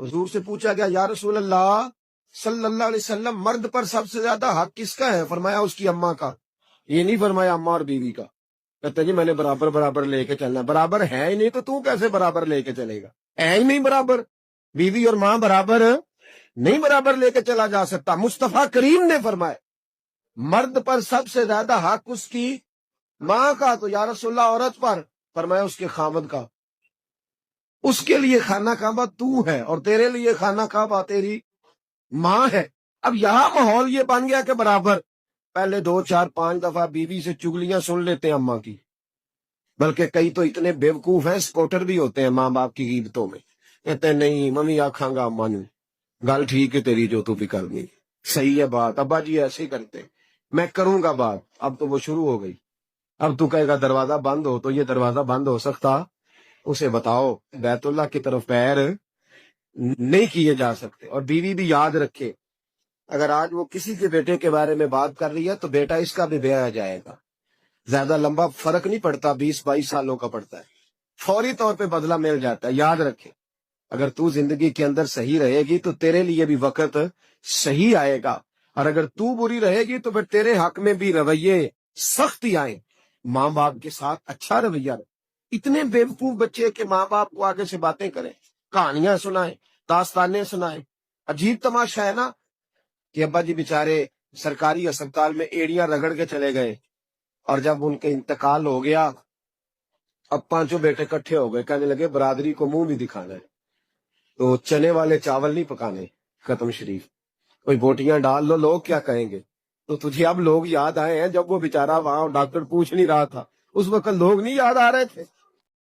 حضور سے پوچھا گیا یا رسول اللہ صلی اللہ علیہ وسلم مرد پر سب سے زیادہ حق کس کا ہے؟ فرمایا اس کی اماں کا. یہ نہیں فرمایا اماں اور بیوی کا. کہتے جی میں نے برابر برابر لے کے چلنا. برابر ہے ہی نہیں تو کیسے برابر لے کے چلے گا؟ ہے ہی نہیں برابر. بیوی اور ماں برابر نہیں برابر لے کے چلا جا سکتا. مصطفیٰ کریم نے فرمایا مرد پر سب سے زیادہ حق اس کی ماں کا. تو یا رسول اللہ عورت پر؟ فرمایا اس کے خاوند کا. اس کے لیے خانہ کعبہ تو ہے اور تیرے لیے خانہ کعبہ تیری ماں ہے. اب یہاں ماحول یہ بن گیا کہ برابر. پہلے 2 4 5 دفعہ بیوی سے چگلیاں سن لیتے ہیں اماں کی، بلکہ کئی تو اتنے بیوقوف ہیں سپورٹر بھی ہوتے ہیں ماں باپ کی غیبتوں میں. کہتے ہیں نہیں ممی آکھاں گا اماں نو. گل ٹھیک ہے تیری جو تو بھی کر گئی، صحیح ہے بات. ابا جی ایسے ہی کرتے، میں کروں گا بات. اب تو وہ شروع ہو گئی. اب تو کہے گا دروازہ بند ہو، تو یہ دروازہ بند ہو سکتا؟ اسے بتاؤ بیت اللہ کی طرف پیر نہیں کیے جا سکتے. اور بیوی بھی یاد رکھے اگر آج وہ کسی کے بیٹے کے بارے میں بات کر رہی ہے تو بیٹا اس کا بھی بیاہ جائے گا. زیادہ لمبا فرق نہیں پڑتا، 20 22 سالوں کا پڑتا ہے. فوری طور پہ بدلہ مل جاتا ہے. یاد رکھے اگر تو زندگی کے اندر صحیح رہے گی تو تیرے لیے بھی وقت صحیح آئے گا، اور اگر تو بری رہے گی تو پھر تیرے حق میں بھی رویے سخت ہی آئیں. ماں باپ کے ساتھ اچھا رویہ رہے. اتنے بیوقوف بچے کہ ماں باپ کو آگے سے باتیں کریں، کہانیاں سنائیں، داستانیں سنائیں. عجیب تماشا ہے نا کہ ابا جی بیچارے سرکاری اسپتال میں ایڑیاں رگڑ کے چلے گئے، اور جب ان کے انتقال ہو گیا اب 5 بیٹے اکٹھے ہو گئے، کہنے لگے برادری کو منہ بھی دکھانا ہے تو چنے والے چاول نہیں پکانے. ختم شریف کوئی بوٹیاں ڈال لو، لوگ کیا کہیں گے؟ تو تجھے اب لوگ یاد آئے ہیں جب وہ بیچارہ وہاں ڈاکٹر پوچھ نہیں رہا تھا، اس وقت لوگ نہیں یاد آ رہے تھے؟